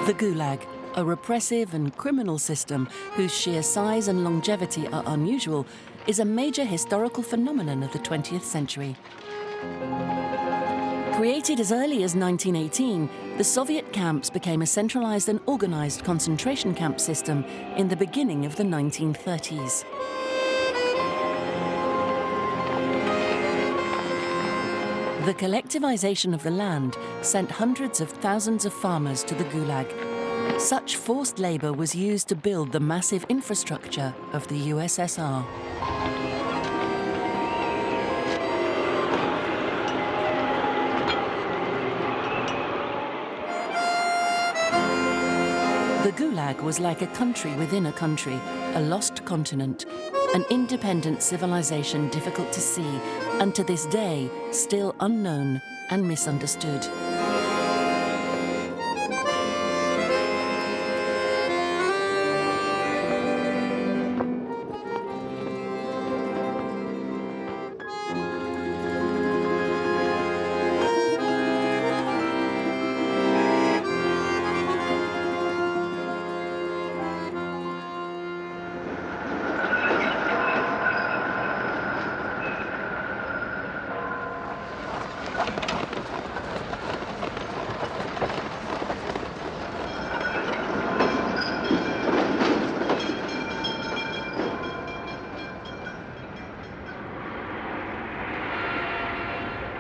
The Gulag, a repressive and criminal system whose sheer size and longevity are unusual, is a major historical phenomenon of the 20th century. Created as early as 1918, the Soviet camps became a centralized and organized concentration camp system in the beginning of the 1930s. The collectivization of the land sent hundreds of thousands of farmers to the Gulag. Such forced labor was used to build the massive infrastructure of the USSR. The Gulag was like a country within a country, a lost continent, an independent civilization difficult to see, and to this day, still unknown and misunderstood.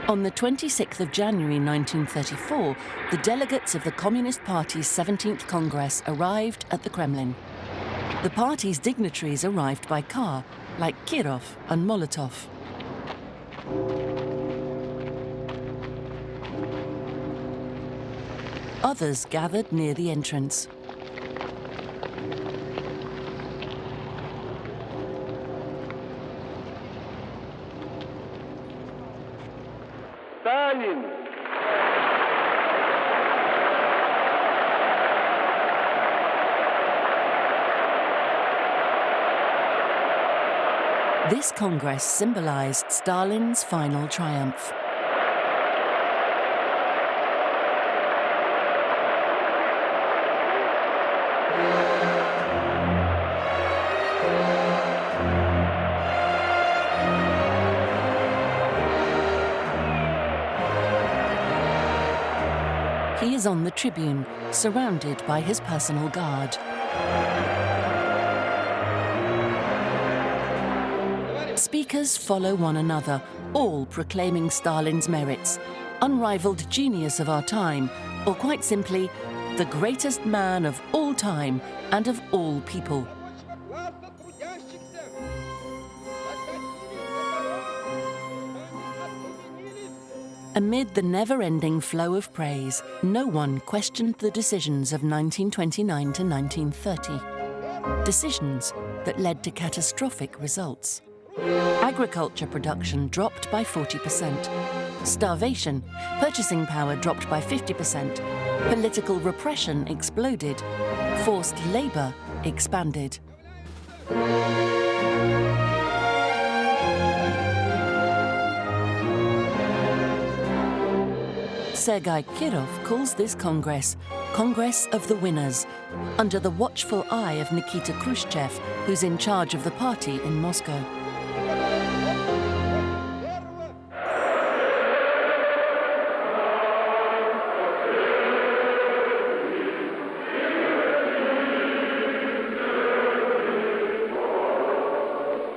On the 26th of January 1934, the delegates of the Communist Party's 17th Congress arrived at the Kremlin. The party's dignitaries arrived by car, like Kirov and Molotov. Others gathered near the entrance. Stalin! This Congress symbolized Stalin's final triumph. He is on the tribune, surrounded by his personal guard. Speakers follow one another, all proclaiming Stalin's merits, unrivaled genius of our time, or quite simply, the greatest man of all time and of all people. Amid the never-ending flow of praise, no one questioned the decisions of 1929 to 1930. Decisions that led to catastrophic results. Agriculture production dropped by 40%. Starvation, purchasing power dropped by 50%. Political repression exploded. Forced labor expanded. Sergei Kirov calls this Congress Congress of the Winners, under the watchful eye of Nikita Khrushchev, who's in charge of the party in Moscow.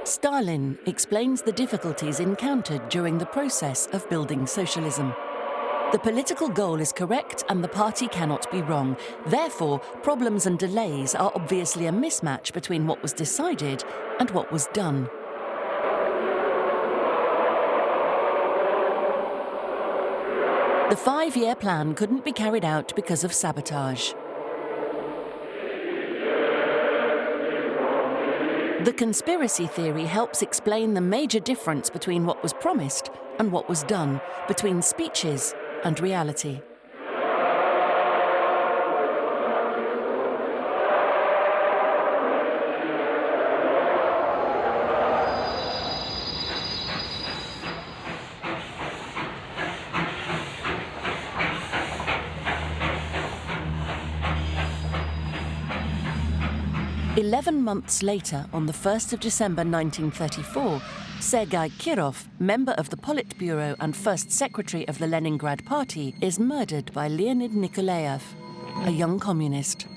Stalin explains the difficulties encountered during the process of building socialism. The political goal is correct and the party cannot be wrong. Therefore, problems and delays are obviously a mismatch between what was decided and what was done. The 5-year plan couldn't be carried out because of sabotage. The conspiracy theory helps explain the major difference between what was promised and what was done, between speeches and reality. 11 months later, on the 1st of December 1934, Sergei Kirov, member of the Politburo and first secretary of the Leningrad Party, is murdered by Leonid Nikolaev, a young communist.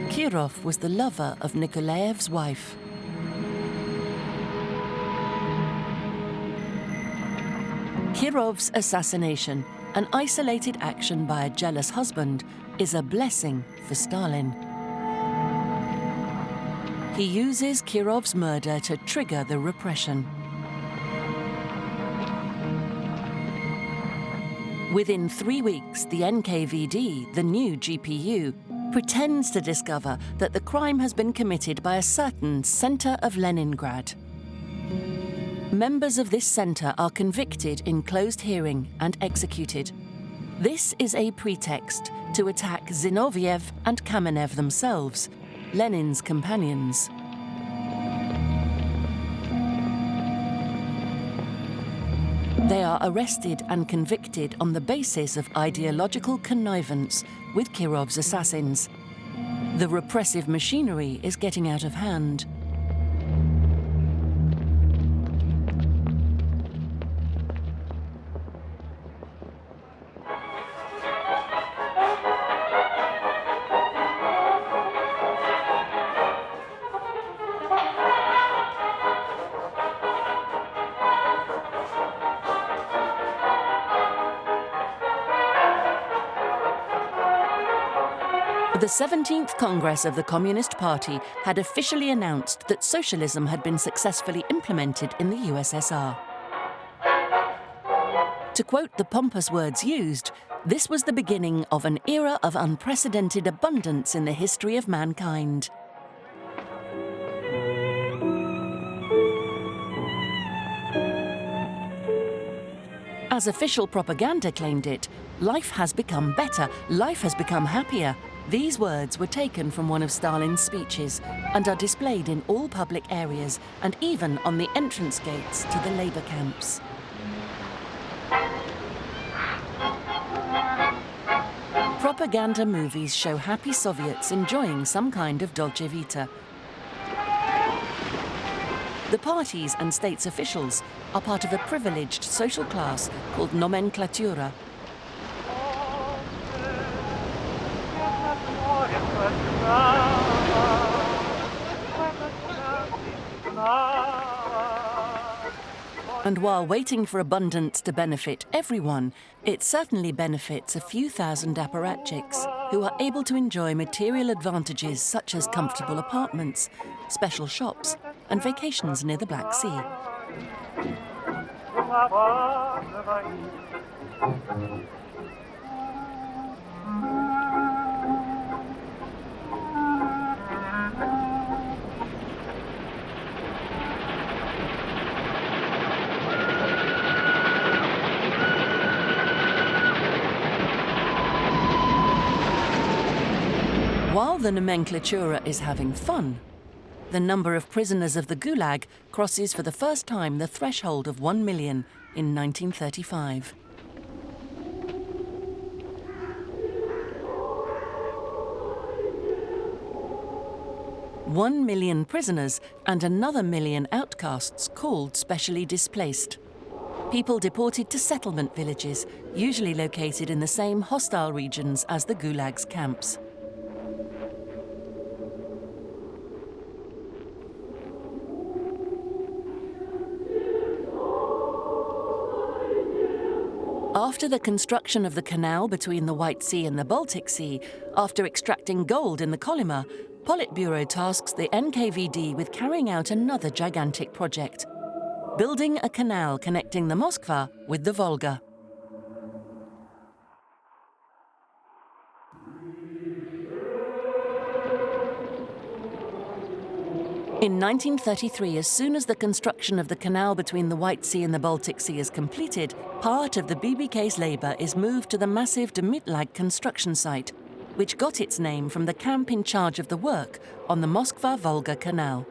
Kirov was the lover of Nikolaev's wife. Kirov's assassination, an isolated action by a jealous husband, is a blessing for Stalin. He uses Kirov's murder to trigger the repression. Within 3 weeks, the NKVD, the new GPU, pretends to discover that the crime has been committed by a certain centre of Leningrad. Members of this centre are convicted in closed hearing and executed. This is a pretext to attack Zinoviev and Kamenev themselves, Lenin's companions. They are arrested and convicted on the basis of ideological connivance with Kirov's assassins. The repressive machinery is getting out of hand. The 17th Congress of the Communist Party had officially announced that socialism had been successfully implemented in the USSR. To quote the pompous words used, this was the beginning of an era of unprecedented abundance in the history of mankind. As official propaganda claimed it, life has become better, life has become happier. These words were taken from one of Stalin's speeches and are displayed in all public areas and even on the entrance gates to the labor camps. Propaganda movies show happy Soviets enjoying some kind of Dolce Vita. The parties and state's officials are part of a privileged social class called nomenklatura. And while waiting for abundance to benefit everyone, it certainly benefits a few thousand apparatchiks who are able to enjoy material advantages such as comfortable apartments, special shops, and vacations near the Black Sea. While the nomenklatura is having fun, the number of prisoners of the Gulag crosses for the first time the threshold of 1 million in 1935. One million prisoners and another million outcasts called specially displaced. People deported to settlement villages, usually located in the same hostile regions as the Gulag's camps. After the construction of the canal between the White Sea and the Baltic Sea, after extracting gold in the Kolyma, Politburo tasks the NKVD with carrying out another gigantic project, building a canal connecting the Moskva with the Volga. In 1933, as soon as the construction of the canal between the White Sea and the Baltic Sea is completed, part of the BBK's labour is moved to the massive Demytlag construction site, which got its name from the camp in charge of the work on the Moskva-Volga Canal.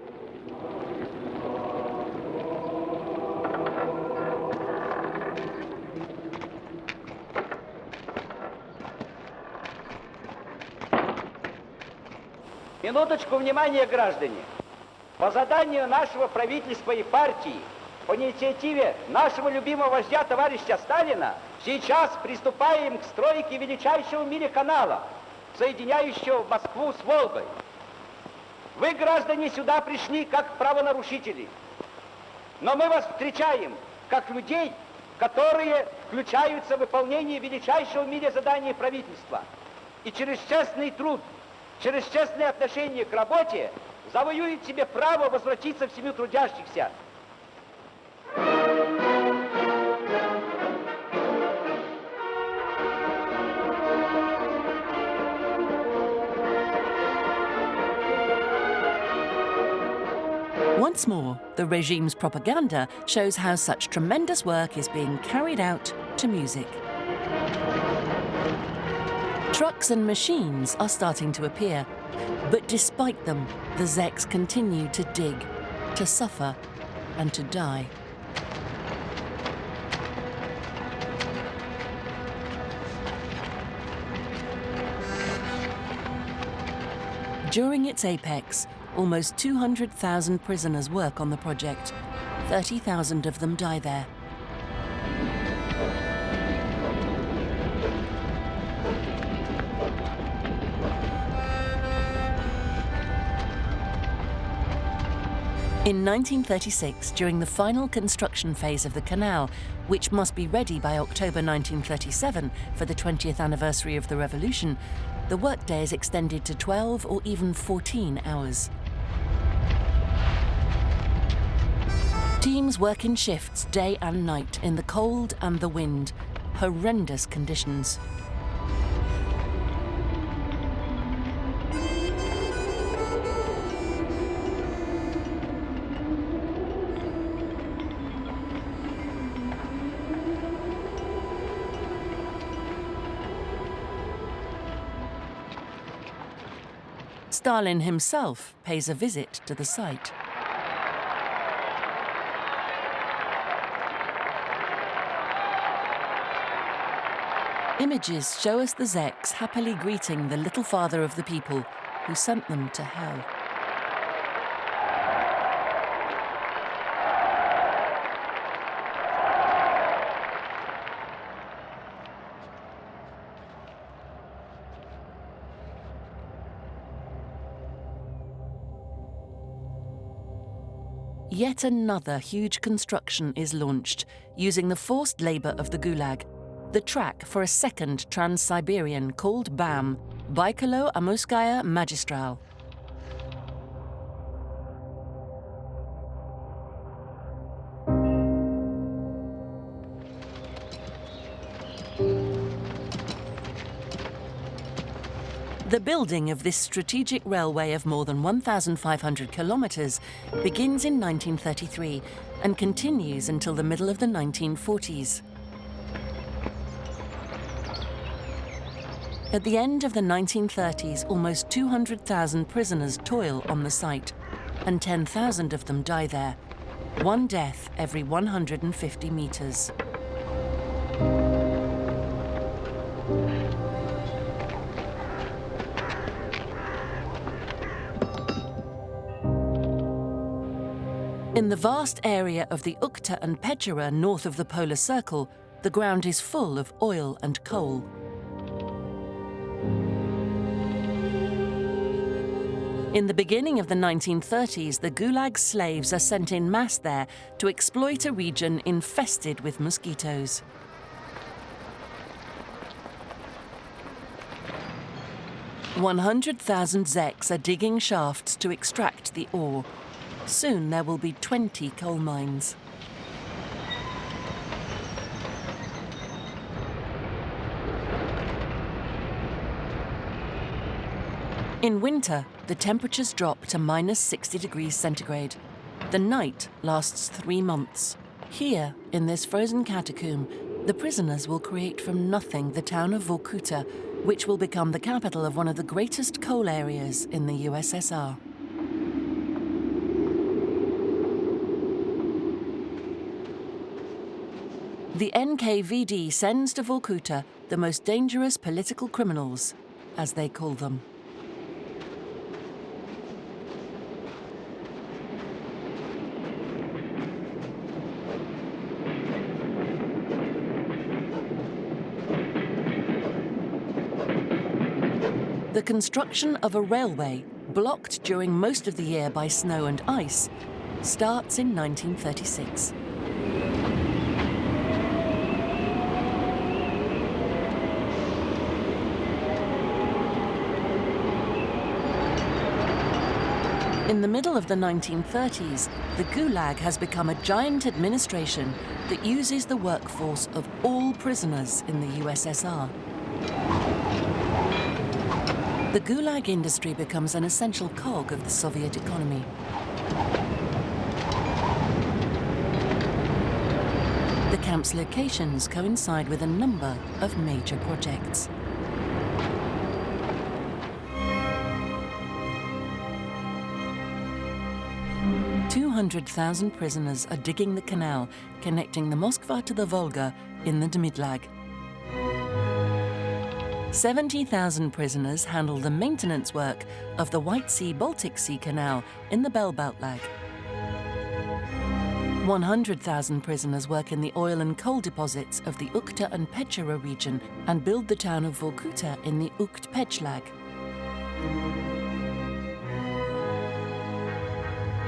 Минуточку внимания, граждане. По заданию нашего правительства и партии, по инициативе нашего любимого вождя товарища Сталина, сейчас приступаем к стройке величайшего в мире канала, соединяющего Москву с Волгой. Вы, граждане, сюда пришли как правонарушители. Но мы вас встречаем как людей, которые включаются в выполнение величайшего в мире задания правительства. И через честный труд, через честное отношение к работе завоюет себе право возвратиться в семью трудящихся. Once more, the regime's propaganda shows how such tremendous work is being carried out to music. Trucks and machines are starting to appear, but despite them, the Zeks continue to dig, to suffer, and to die. During its apex, almost 200,000 prisoners work on the project. 30,000 of them die there. In 1936, during the final construction phase of the canal, which must be ready by October 1937 for the 20th anniversary of the revolution, the workday is extended to 12 or even 14 hours. Teams work in shifts day and night in the cold and the wind. Horrendous conditions. Stalin himself pays a visit to the site. Images show us the Zeks happily greeting the little father of the people who sent them to hell. Yet another huge construction is launched, using the forced labor of the Gulag, the track for a second Trans-Siberian called BAM, Baikalo-Amurskaya Magistral. The building of this strategic railway of more than 1,500 kilometers begins in 1933 and continues until the middle of the 1940s. At the end of the 1930s, almost 200,000 prisoners toil on the site, and 10,000 of them die there, one death every 150 meters. In the vast area of the Ukhta and Pechera north of the polar circle, the ground is full of oil and coal. In the beginning of the 1930s, the Gulag slaves are sent in mass there to exploit a region infested with mosquitoes. "100,000 Zeks are digging shafts to extract the ore. Soon there will be 20 coal mines." In winter, the temperatures drop to minus 60 degrees centigrade. The night lasts 3 months. Here, in this frozen catacomb, the prisoners will create from nothing the town of Vorkuta, which will become the capital of one of the greatest coal areas in the USSR. The NKVD sends to Vorkuta the most dangerous political criminals, as they call them. The construction of a railway, blocked during most of the year by snow and ice, starts in 1936. In the middle of the 1930s, the Gulag has become a giant administration that uses the workforce of all prisoners in the USSR. The Gulag industry becomes an essential cog of the Soviet economy. The camp's locations coincide with a number of major projects. "200,000 prisoners are digging the canal connecting the Moskva to the Volga in the Dmytlag. 70,000 prisoners handle the maintenance work of the White Sea-Baltic Sea Canal in the Belbaltlag. 100,000 prisoners work in the oil and coal deposits of the Ukhta and Pechera region and build the town of Vorkuta in the Ukht-Pechlag.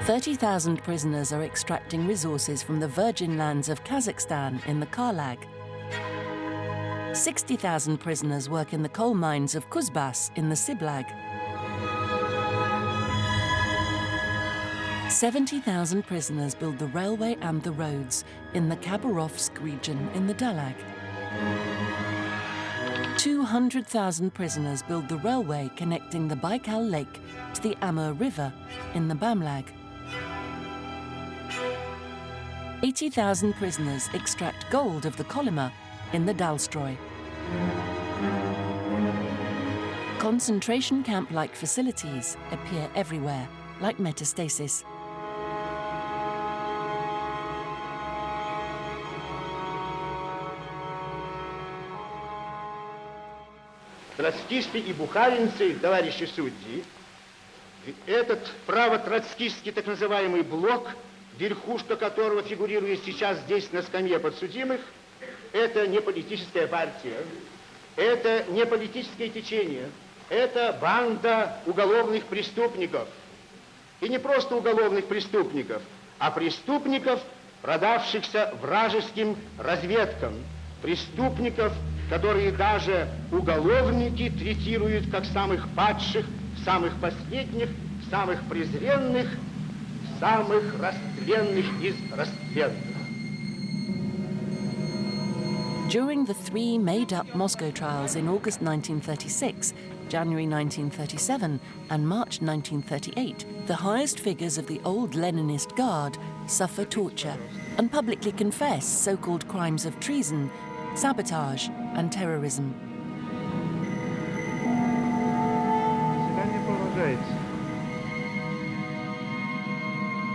30,000 prisoners are extracting resources from the virgin lands of Kazakhstan in the Karlag. 60,000 prisoners work in the coal mines of Kuzbas in the Siblag. 70,000 prisoners build the railway and the roads in the Khabarovsk region in the Dalag. 200,000 prisoners build the railway connecting the Baikal Lake to the Amur River in the Bamlag. 80,000 prisoners extract gold of the Kolyma in the Dalstroy. Concentration camp-like facilities appear everywhere, like metastasis. Троцкисты и бухаринцы, товарищи судьи, этот право-троцкистский так называемый блок, верхушка которого фигурирует сейчас здесь на скамье подсудимых, это не политическая партия, это не политическое течение, это банда уголовных преступников. И не просто уголовных преступников, а преступников, продавшихся вражеским разведкам, преступников, которые даже уголовники третируют как самых падших, самых последних, самых презренных, самых растленных из растленных. During the three made-up Moscow trials in August 1936, January 1937 and March 1938, the highest figures of the old Leninist Guard suffer torture and publicly confess so-called crimes of treason, sabotage and terrorism.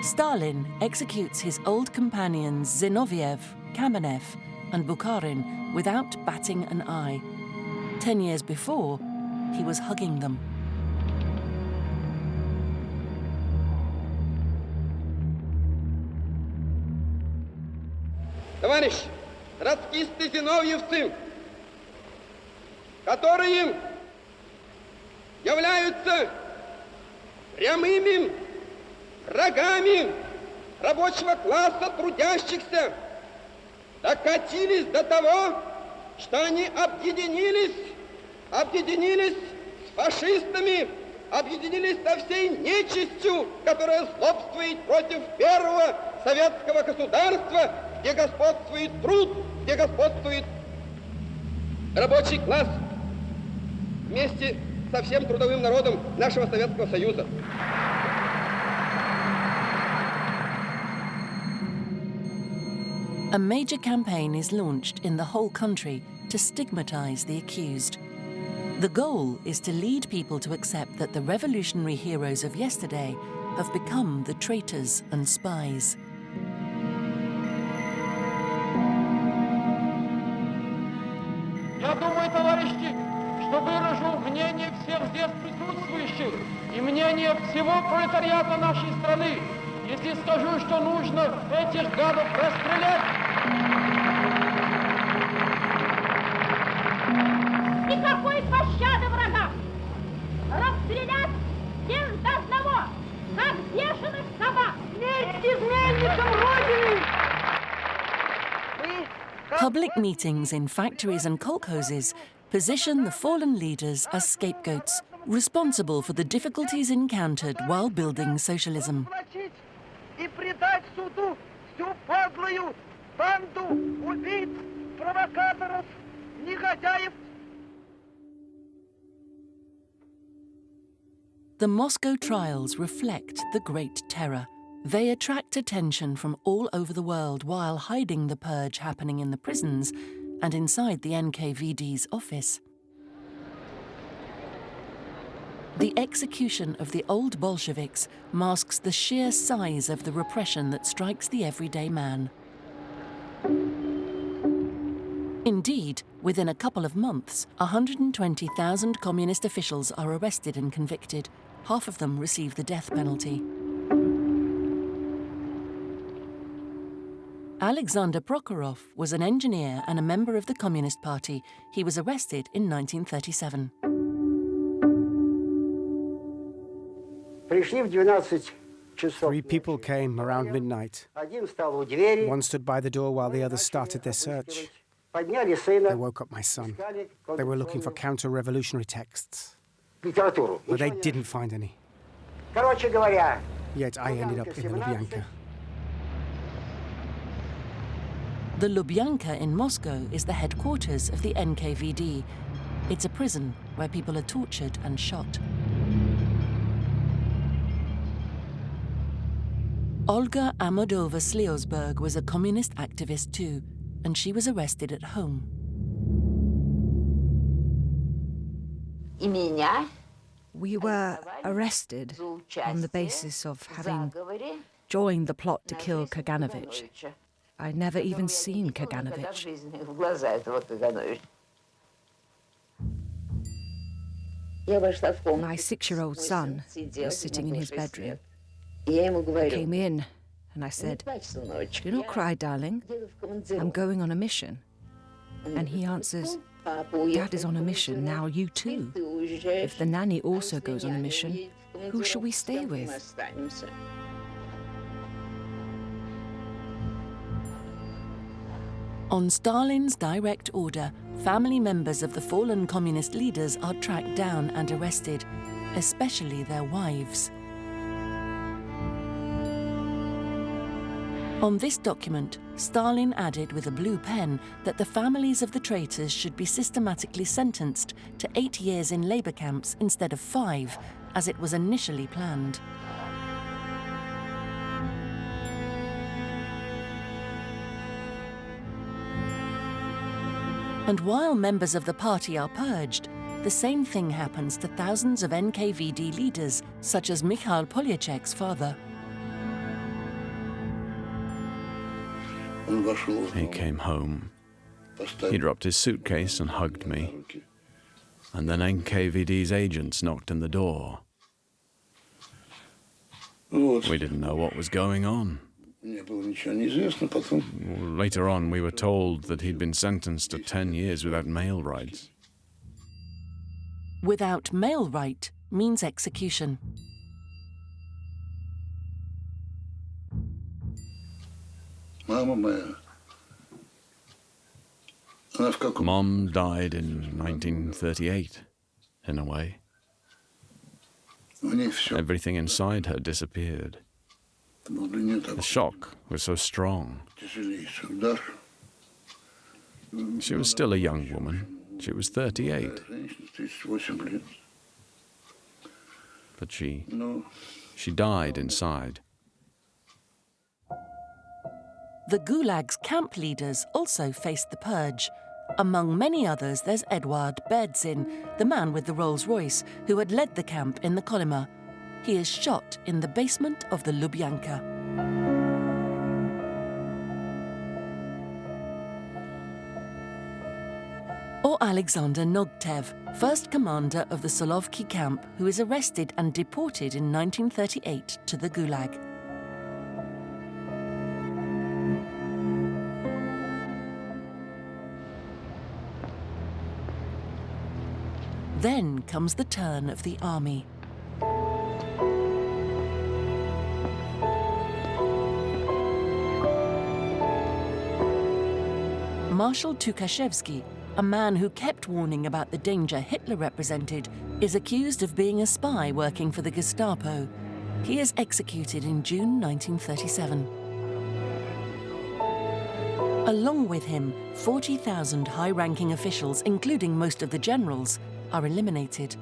Stalin executes his old companions Zinoviev, Kamenev and Bukharin without batting an eye. 10 years before, he was hugging them. Товарищи, троцкисты-зиновьевцы, которые являются прямыми врагами рабочего класса трудящихся, докатились до того, что они объединились с фашистами, объединились со всей нечистью, которая злобствует против первого советского государства, где господствует труд, где господствует рабочий класс вместе со всем трудовым народом нашего Советского Союза. A major campaign is launched in the whole country to stigmatize the accused. The goal is to lead people to accept that the revolutionary heroes of yesterday have become the traitors and spies. Я думаю, товарищи, что выражу мнение всех здесь присутствующих и мнение всего пролетариата нашей страны, если скажу, что нужно этих гадов расстрелять. Никакой пощады врагам! Public meetings in factories and kolkhozes position the fallen leaders as scapegoats, responsible for the difficulties encountered while building socialism. The Moscow trials reflect the Great Terror. They attract attention from all over the world while hiding the purge happening in the prisons and inside the NKVD's office. The execution of the old Bolsheviks masks the sheer size of the repression that strikes the everyday man. Indeed, within a couple of months, 120,000 communist officials are arrested and convicted. Half of them receive the death penalty. Alexander Prokhorov was an engineer and a member of the Communist Party. He was arrested in 1937. Three people came around midnight. One stood by the door while the others started their search. They woke up my son. They were looking for counter-revolutionary texts, but they didn't find any. Yet I ended up in the Lubyanka. The Lubyanka in Moscow is the headquarters of the NKVD. It's a prison where people are tortured and shot. Olga Amodova-Sliosberg was a communist activist too, and she was arrested at home. We were arrested on the basis of having joined the plot to kill Kaganovich. I'd never even seen Kaganovich. My 6-year-old son was sitting in his bedroom. I came in and I said, "Do not cry, darling. I'm going on a mission." And he answers, "Dad is on a mission, now you too. If the nanny also goes on a mission, who shall we stay with?" On Stalin's direct order, family members of the fallen communist leaders are tracked down and arrested, especially their wives. On this document, Stalin added with a blue pen that the families of the traitors should be systematically sentenced to 8 years in labor camps instead of 5, as it was initially planned. And while members of the party are purged, the same thing happens to thousands of NKVD leaders, such as Mikhail Polyachek's father. He came home. He dropped his suitcase and hugged me. And then NKVD's agents knocked on the door. We didn't know what was going on. Later on, we were told that he'd been sentenced to 10 years without mail rights. Without mail right means execution. Mom died in 1938, in a way. Everything inside her disappeared. The shock was so strong. She was still a young woman. She was 38. But she died inside. The Gulag's camp leaders also faced the purge. Among many others, there's Eduard Berdzin, the man with the Rolls-Royce, who had led the camp in the Kolyma. He is shot in the basement of the Lubyanka. Or Alexander Nogtev, first commander of the Solovki camp, who is arrested and deported in 1938 to the Gulag. Then comes the turn of the army. Marshal Tukhachevsky, a man who kept warning about the danger Hitler represented, is accused of being a spy working for the Gestapo. He is executed in June 1937. Along with him, 40,000 high-ranking officials, including most of the generals, are eliminated.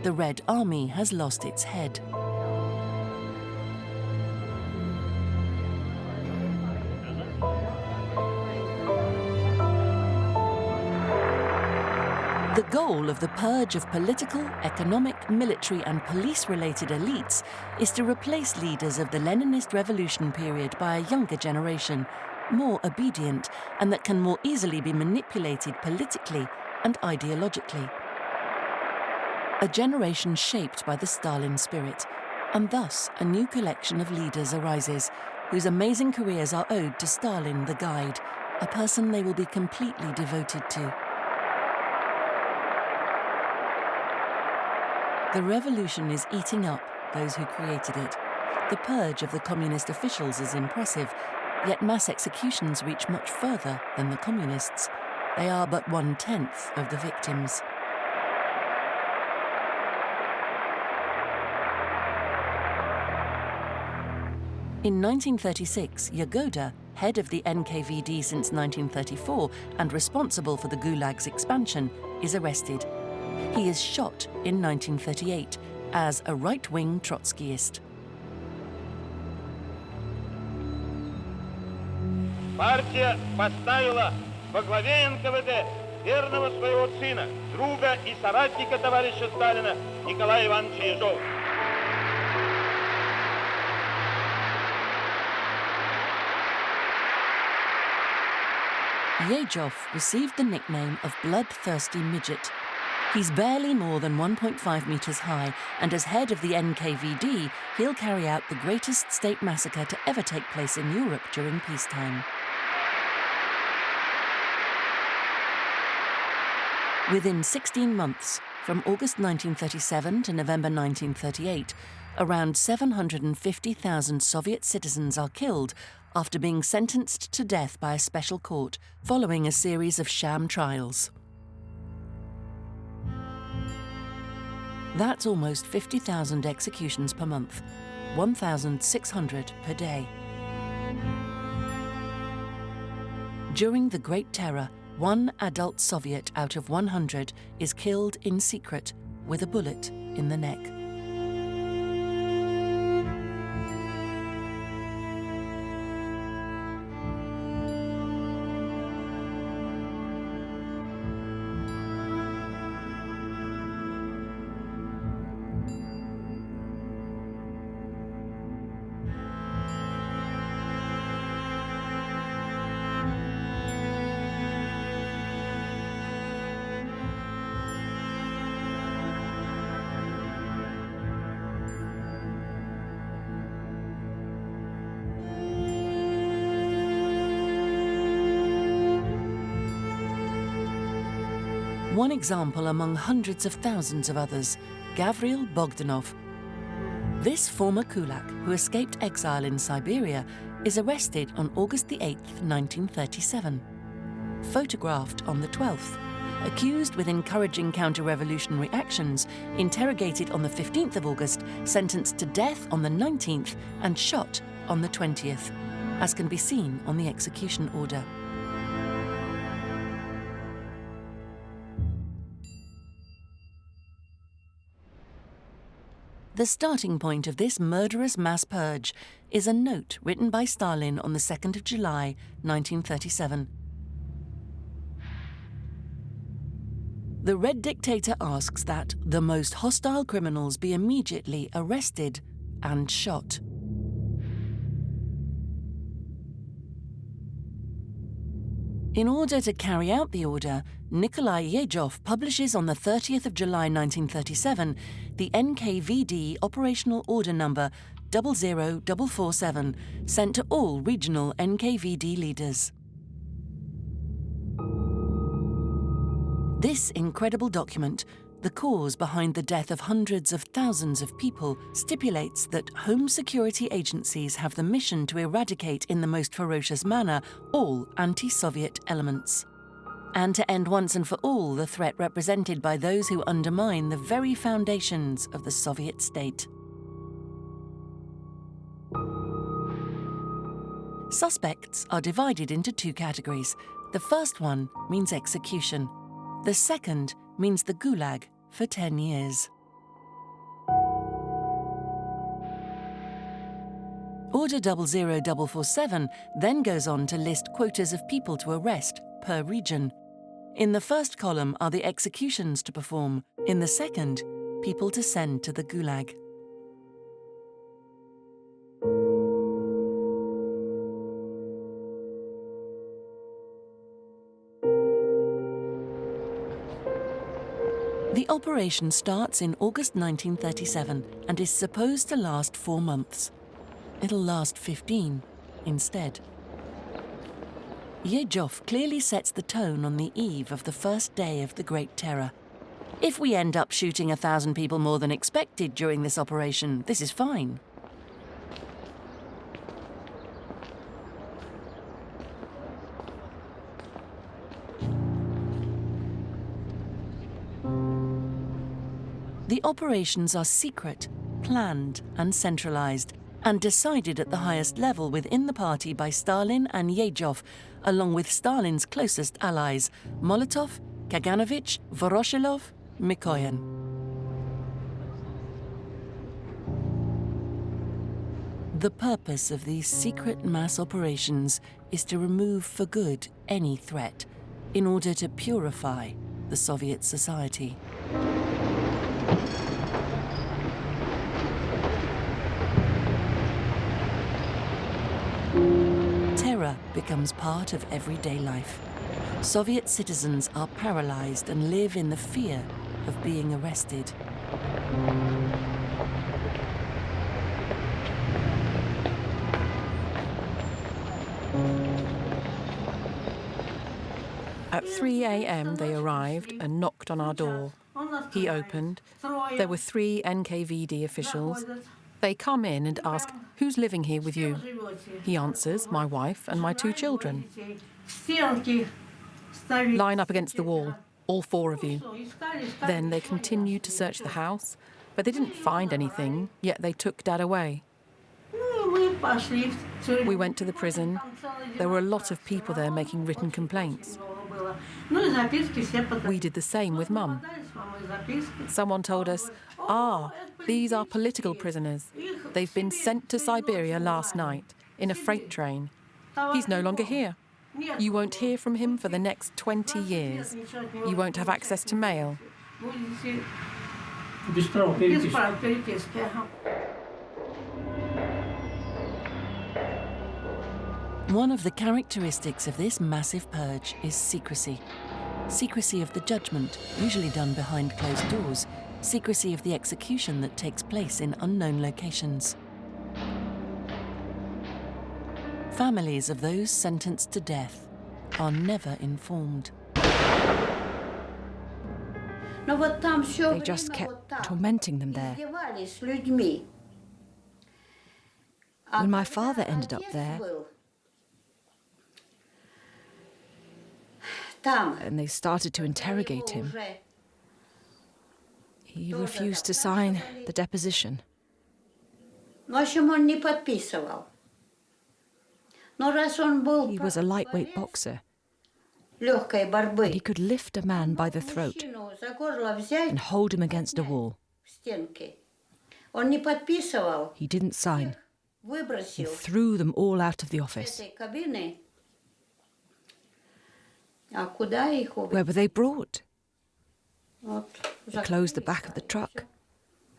The Red Army has lost its head. The goal of the purge of political, economic, military and police-related elites is to replace leaders of the Leninist revolution period by a younger generation, more obedient and that can more easily be manipulated politically and ideologically. A generation shaped by the Stalin spirit, and thus a new collection of leaders arises, whose amazing careers are owed to Stalin the guide, a person they will be completely devoted to. The revolution is eating up those who created it. The purge of the communist officials is impressive, yet mass executions reach much further than the communists. They are but 1/10 of the victims. In 1936, Yagoda, head of the NKVD since 1934 and responsible for the Gulag's expansion, is arrested. He is shot in 1938 as a right-wing Trotskyist. Партия поставила во главе НКВД верного своего сына, друга и соратника товарища Сталина Николая Ивановича Ежова. Yezhov received the nickname of Bloodthirsty Midget. He's barely more than 1.5 meters high, and as head of the NKVD, he'll carry out the greatest state massacre to ever take place in Europe during peacetime. Within 16 months, from August 1937 to November 1938, around 750,000 Soviet citizens are killed after being sentenced to death by a special court following a series of sham trials. That's almost 50,000 executions per month, 1,600 per day. During the Great Terror, one adult Soviet out of 100 is killed in secret with a bullet in the neck. One example among hundreds of thousands of others, Gavril Bogdanov. This former kulak, who escaped exile in Siberia, is arrested on August 8, 1937. Photographed on the 12th, accused with encouraging counter-revolutionary actions, interrogated on the 15th of August, sentenced to death on the 19th, and shot on the 20th, as can be seen on the execution order. The starting point of this murderous mass purge is a note written by Stalin on the 2nd of July, 1937. The Red Dictator asks that the most hostile criminals be immediately arrested and shot. In order to carry out the order, Nikolai Yezhov publishes on the 30th of July 1937 the NKVD Operational Order Number 00447, sent to all regional NKVD leaders. This incredible document, the cause behind the death of hundreds of thousands of people, stipulates that home security agencies have the mission to eradicate in the most ferocious manner all anti-Soviet elements, and to end once and for all the threat represented by those who undermine the very foundations of the Soviet state. Suspects are divided into two categories. The first one means execution. The second means the Gulag for 10 years. Order 00447 then goes on to list quotas of people to arrest per region. In the first column are the executions to perform. In the second, people to send to the Gulag. The operation starts in August 1937 and is supposed to last 4 months. It'll last 15 instead. Yezhov clearly sets the tone on the eve of the first day of the Great Terror. If we end up shooting 1,000 people more than expected during this operation, this is fine. The operations are secret, planned and centralized, and decided at the highest level within the party by Stalin and Yezhov, along with Stalin's closest allies, Molotov, Kaganovich, Voroshilov, Mikoyan. The purpose of these secret mass operations is to remove for good any threat, in order to purify the Soviet society. Terror becomes part of everyday life. Soviet citizens are paralyzed and live in the fear of being arrested. At 3 a.m. they arrived and knocked on our door. He opened. There were 3 NKVD officials. They come in and ask, "Who's living here with you?" He answers, "My wife and my 2 children." "Line up against the wall, all 4 of you." Then they continued to search the house, but they didn't find anything, yet they took Dad away. We went to the prison. There were a lot of people there making written complaints. We did the same with Mum. Someone told us, these are political prisoners. They've been sent to Siberia last night in a freight train. He's no longer here. You won't hear from him for the next 20 years. You won't have access to mail. One of the characteristics of this massive purge is secrecy. Secrecy of the judgment, usually done behind closed doors. Secrecy of the execution that takes place in unknown locations. Families of those sentenced to death are never informed. They just kept tormenting them there. When my father ended up there, and they started to interrogate him, he refused to sign the deposition. He was a lightweight boxer, and he could lift a man by the throat and hold him against a wall. He didn't sign. He threw them all out of the office. Where were they brought? He closed the back of the truck,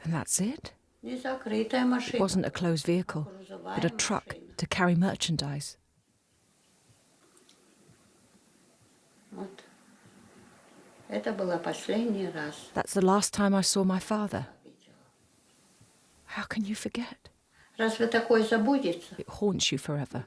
and that's it. It wasn't a closed vehicle, but a truck to carry merchandise. That's the last time I saw my father. How can you forget? It haunts you forever.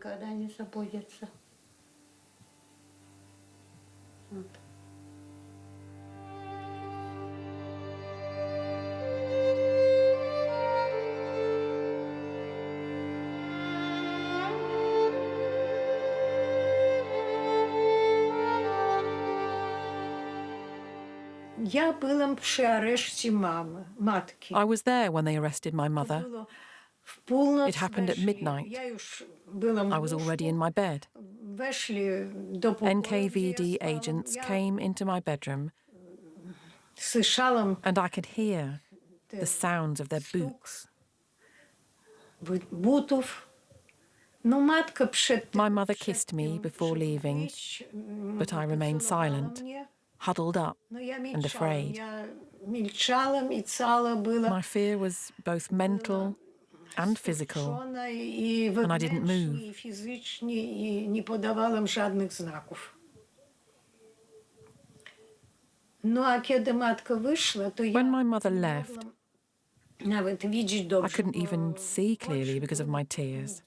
I was there when they arrested my mother. It happened at midnight. I was already in my bed. NKVD agents came into my bedroom, and I could hear the sounds of their boots. My mother kissed me before leaving, but I remained silent, huddled up and afraid. My fear was both mental and physical, and I didn't move. When my mother left, I couldn't even see clearly because of my tears.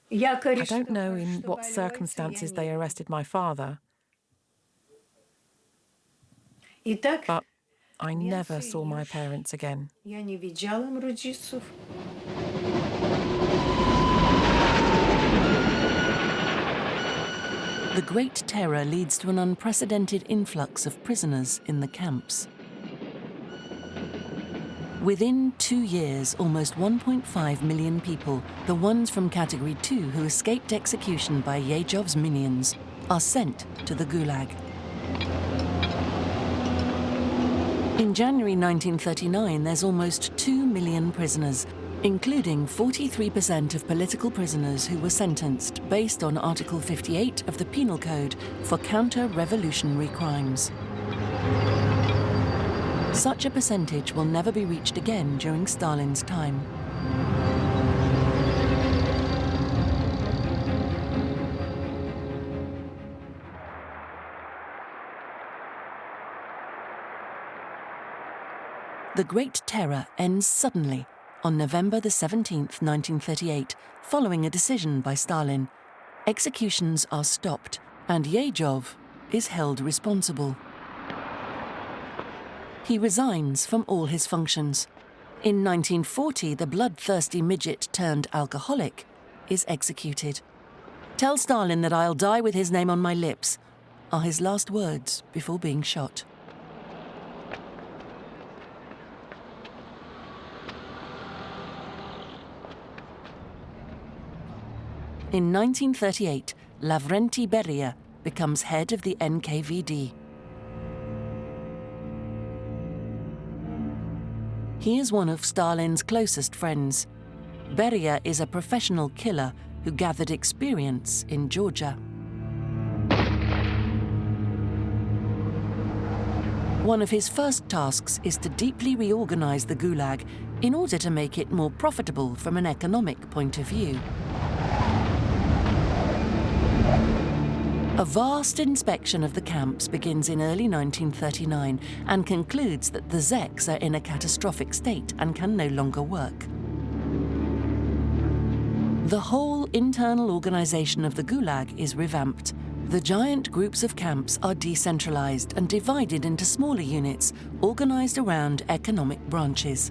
I don't know in what circumstances they arrested my father, but I never saw my parents again. The Great Terror leads to an unprecedented influx of prisoners in the camps. Within 2 years, almost 1.5 million people, the ones from Category 2 who escaped execution by Yezhov's minions, are sent to the Gulag. In January 1939, there's almost 2 million prisoners, including 43% of political prisoners who were sentenced based on Article 58 of the Penal Code for counter-revolutionary crimes. Such a percentage will never be reached again during Stalin's time. The Great Terror ends suddenly on November the 17th, 1938, following a decision by Stalin. Executions are stopped, and Yezhov is held responsible. He resigns from all his functions. In 1940, the bloodthirsty midget turned alcoholic is executed. "Tell Stalin that I'll die with his name on my lips," are his last words before being shot. In 1938, Lavrenti Beria becomes head of the NKVD. He is one of Stalin's closest friends. Beria is a professional killer who gathered experience in Georgia. One of his first tasks is to deeply reorganize the Gulag in order to make it more profitable from an economic point of view. A vast inspection of the camps begins in early 1939 and concludes that the Zeks are in a catastrophic state and can no longer work. The whole internal organization of the Gulag is revamped. The giant groups of camps are decentralized and divided into smaller units, organized around economic branches.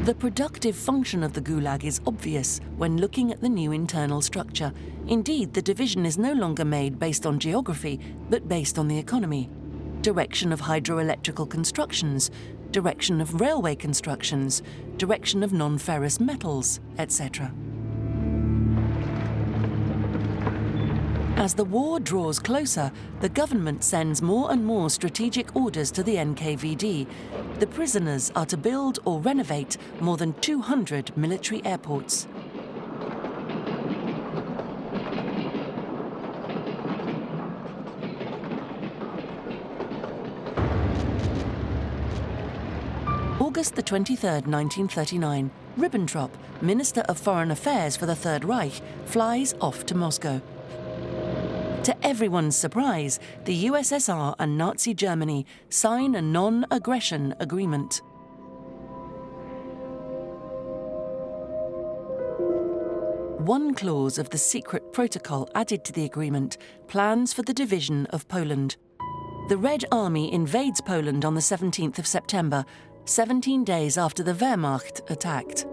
The productive function of the Gulag is obvious when looking at the new internal structure. Indeed, the division is no longer made based on geography, but based on the economy. Direction of hydroelectrical constructions, direction of railway constructions, direction of non-ferrous metals, etc. As the war draws closer, the government sends more and more strategic orders to the NKVD. The prisoners are to build or renovate more than 200 military airports. August the 23rd, 1939, Ribbentrop, Minister of Foreign Affairs for the Third Reich, flies off to Moscow. To everyone's surprise, the USSR and Nazi Germany sign a non-aggression agreement. One clause of the secret protocol added to the agreement plans for the division of Poland. The Red Army invades Poland on the 17th of September, 17 days after the Wehrmacht attacked.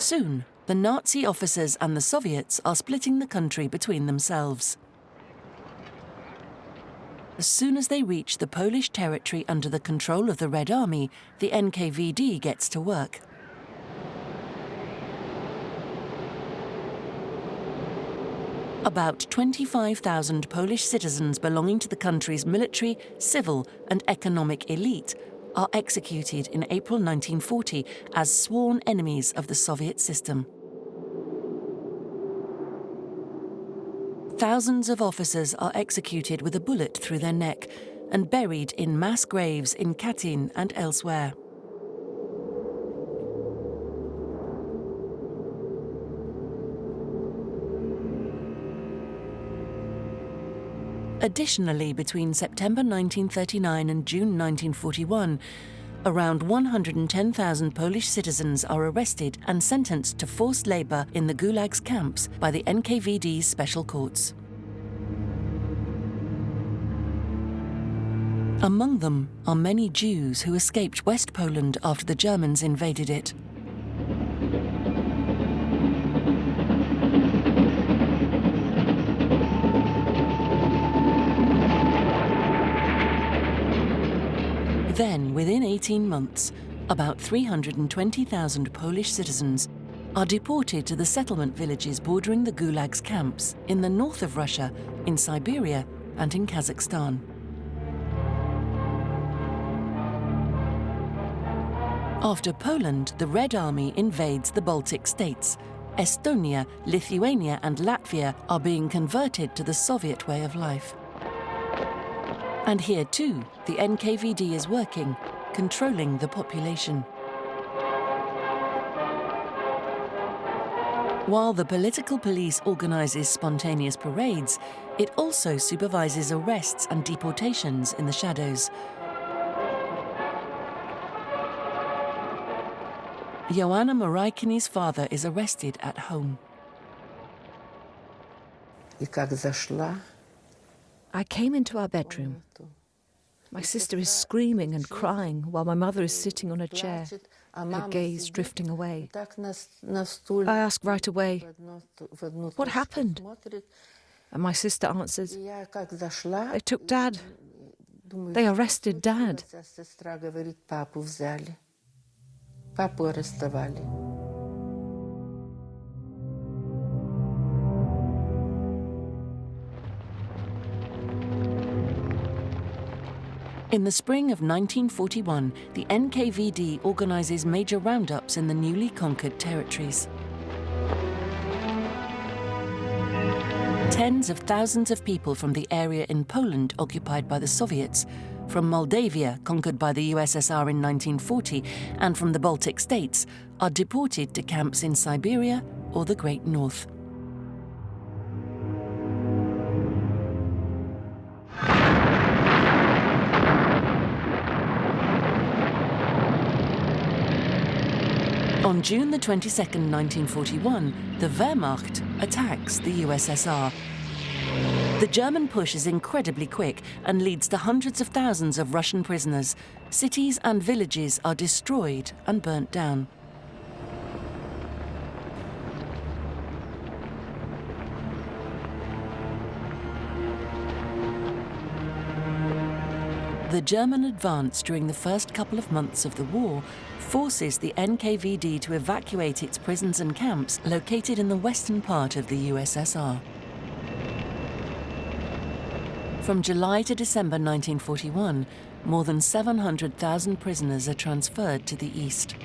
Soon, the Nazi officers and the Soviets are splitting the country between themselves. As soon as they reach the Polish territory under the control of the Red Army, the NKVD gets to work. About 25,000 Polish citizens belonging to the country's military, civil and economic elite are executed in April 1940 as sworn enemies of the Soviet system. Thousands of officers are executed with a bullet through their neck and buried in mass graves in Katyn and elsewhere. Additionally, between September 1939 and June 1941, around 110,000 Polish citizens are arrested and sentenced to forced labor in the Gulag's camps by the NKVD's special courts. Among them are many Jews who escaped West Poland after the Germans invaded it. Then, within 18 months, about 320,000 Polish citizens are deported to the settlement villages bordering the Gulag's camps in the north of Russia, in Siberia and in Kazakhstan. After Poland, the Red Army invades the Baltic states. Estonia, Lithuania and Latvia are being converted to the Soviet way of life. And here too, the NKVD is working, controlling the population. While the political police organizes spontaneous parades, it also supervises arrests and deportations in the shadows. Joanna Moraikini's father is arrested at home. I came into our bedroom. My sister is screaming and crying while my mother is sitting on a chair, her gaze drifting away. I ask right away, "What happened?" And my sister answers, "They took Dad. They arrested Dad." In the spring of 1941, the NKVD organizes major roundups in the newly conquered territories. Tens of thousands of people from the area in Poland occupied by the Soviets, from Moldavia, conquered by the USSR in 1940, and from the Baltic states, are deported to camps in Siberia or the Great North. On June the 22nd, 1941, the Wehrmacht attacks the USSR. The German push is incredibly quick and leads to hundreds of thousands of Russian prisoners. Cities and villages are destroyed and burnt down. The German advance during the first couple of months of the war forces the NKVD to evacuate its prisons and camps located in the western part of the USSR. From July to December 1941, more than 700,000 prisoners are transferred to the east.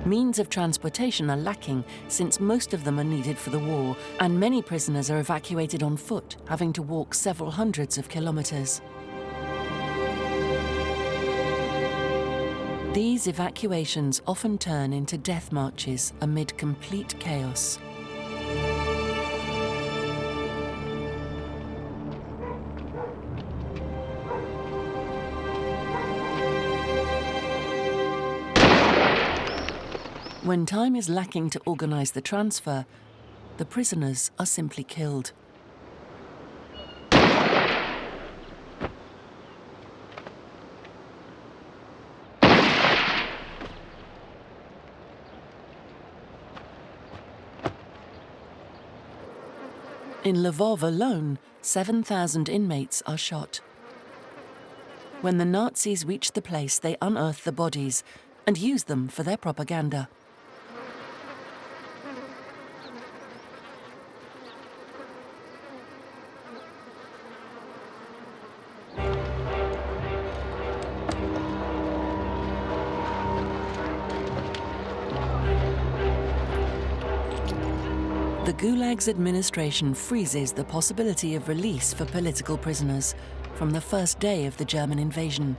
Means of transportation are lacking, since most of them are needed for the war, and many prisoners are evacuated on foot, having to walk several hundreds of kilometers. These evacuations often turn into death marches amid complete chaos. When time is lacking to organize the transfer, the prisoners are simply killed. In Lvov alone, 7,000 inmates are shot. When the Nazis reach the place, they unearth the bodies and use them for their propaganda. The Gulag's administration freezes the possibility of release for political prisoners from the first day of the German invasion.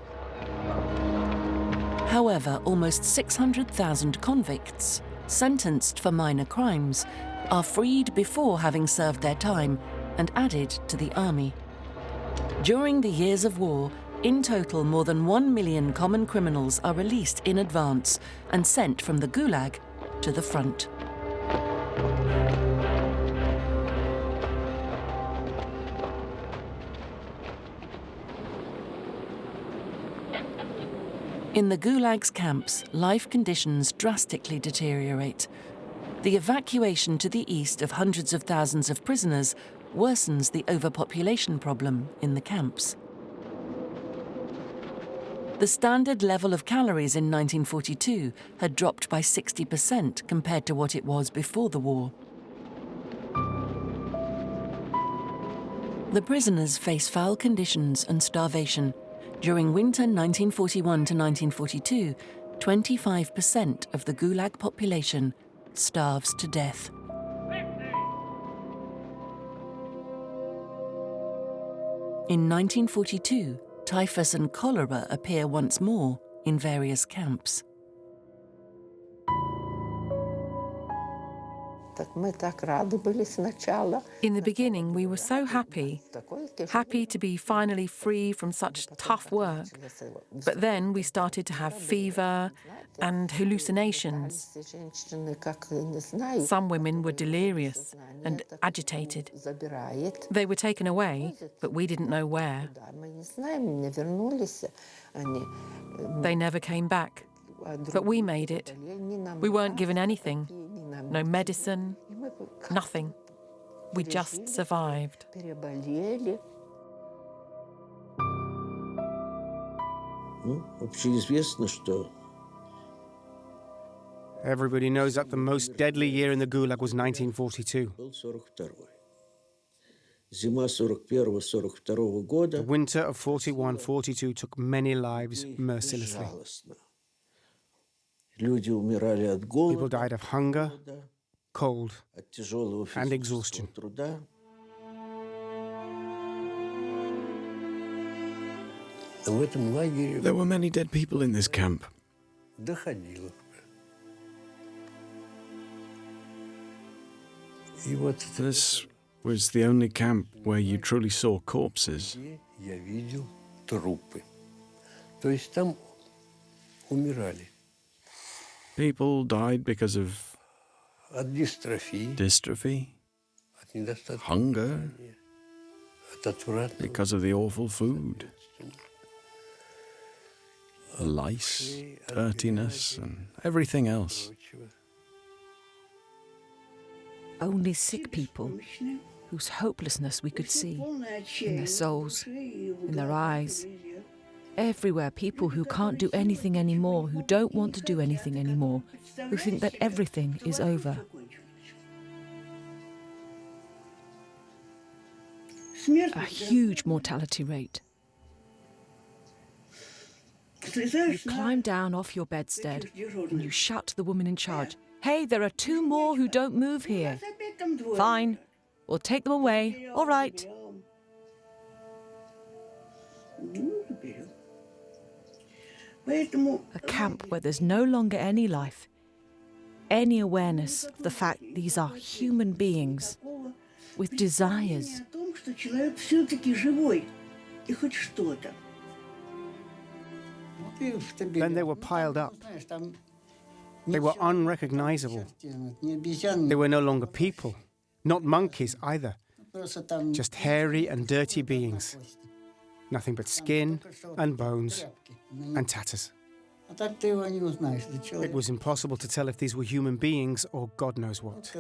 However, almost 600,000 convicts, sentenced for minor crimes, are freed before having served their time and added to the army. During the years of war, in total more than 1 million common criminals are released in advance and sent from the Gulag to the front. In the Gulag's camps, life conditions drastically deteriorate. The evacuation to the east of hundreds of thousands of prisoners worsens the overpopulation problem in the camps. The standard level of calories in 1942 had dropped by 60% compared to what it was before the war. The prisoners face foul conditions and starvation. During winter 1941 to 1942, 25% of the Gulag population starves to death. In 1942, typhus and cholera appear once more in various camps. In the beginning, we were so happy to be finally free from such tough work. But then we started to have fever and hallucinations. Some women were delirious and agitated. They were taken away, but we didn't know where. They never came back, but we made it. We weren't given anything. No medicine, nothing. We just survived. Everybody knows that the most deadly year in the Gulag was 1942. The winter of 41-42 took many lives mercilessly. People died of hunger, cold, and exhaustion. There were many dead people in this camp. This was the only camp where you truly saw corpses. People died because of dystrophy, hunger, because of the awful food, lice, dirtiness, and everything else. Only sick people whose hopelessness we could see in their souls, in their eyes. Everywhere, people who can't do anything anymore, who don't want to do anything anymore, who think that everything is over. A huge mortality rate. You climb down off your bedstead and you shout to the woman in charge, "Hey, there are 2 more who don't move here." "Fine, we'll take them away. All right." A camp where there's no longer any life, any awareness of the fact these are human beings with desires. Then they were piled up. They were unrecognizable. They were no longer people, not monkeys either, just hairy and dirty beings. Nothing but skin and bones and tatters. It was impossible to tell if these were human beings or God knows what.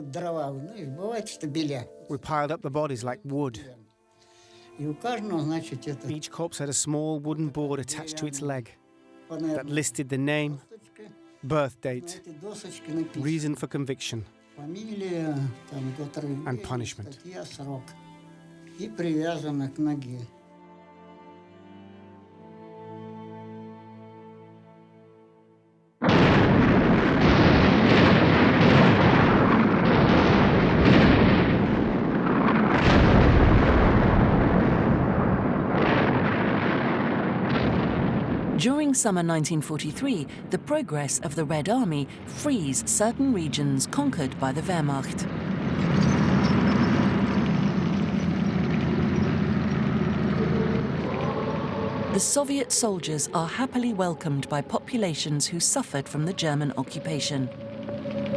We piled up the bodies like wood. Each corpse had a small wooden board attached to its leg that listed the name, birth date, reason for conviction, and punishment. During summer 1943, the progress of the Red Army frees certain regions conquered by the Wehrmacht. The Soviet soldiers are happily welcomed by populations who suffered from the German occupation.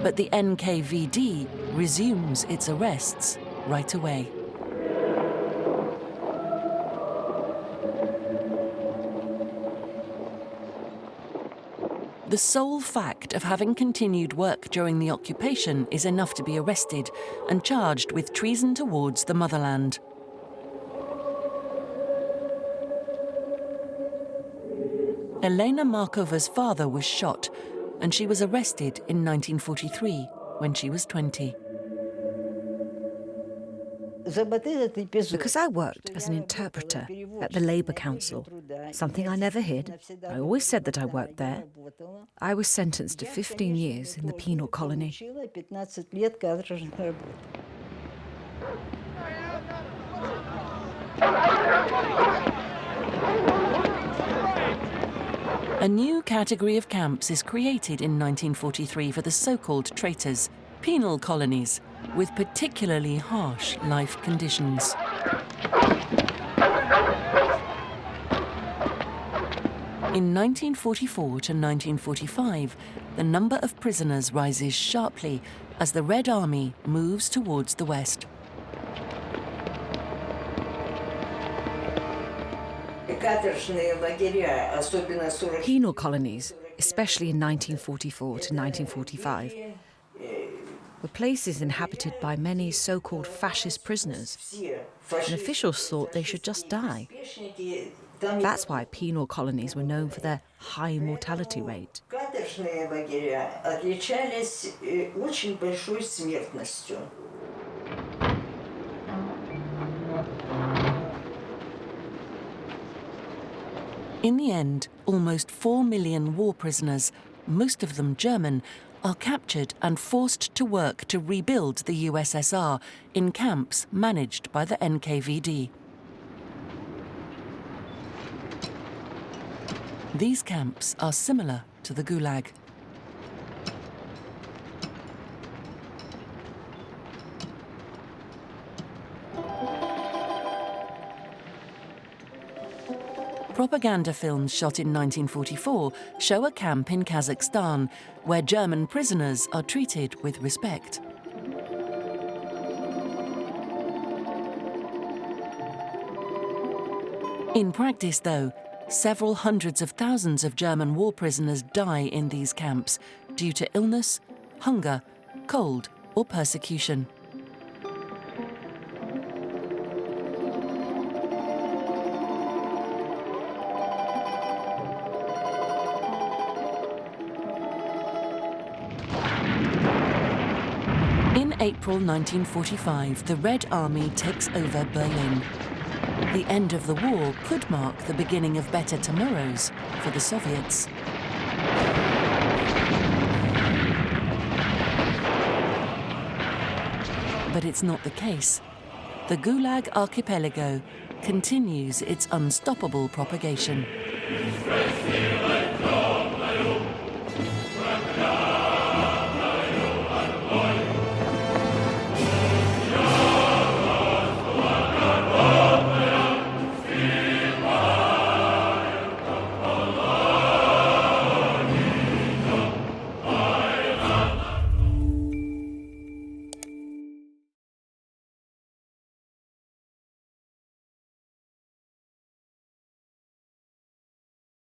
But the NKVD resumes its arrests right away. The sole fact of having continued work during the occupation is enough to be arrested and charged with treason towards the motherland. Elena Markova's father was shot, and she was arrested in 1943 when she was 20. Because I worked as an interpreter at the Labour Council, something I never hid, I always said that I worked there, I was sentenced to 15 years in the penal colony. A new category of camps is created in 1943 for the so-called traitors, penal colonies, with particularly harsh life conditions. In 1944 to 1945, the number of prisoners rises sharply as the Red Army moves towards the west. Penal colonies, especially in 1944 to 1945, were places inhabited by many so-called fascist prisoners, and officials thought they should just die. That's why penal colonies were known for their high mortality rate. In the end, almost 4 million war prisoners, most of them German, are captured and forced to work to rebuild the USSR in camps managed by the NKVD. These camps are similar to the Gulag. Propaganda films shot in 1944 show a camp in Kazakhstan where German prisoners are treated with respect. In practice, though, several hundreds of thousands of German war prisoners die in these camps due to illness, hunger, cold, or persecution. In April 1945, the Red Army takes over Berlin. The end of the war could mark the beginning of better tomorrows for the Soviets. But it's not the case. The Gulag archipelago continues its unstoppable propagation.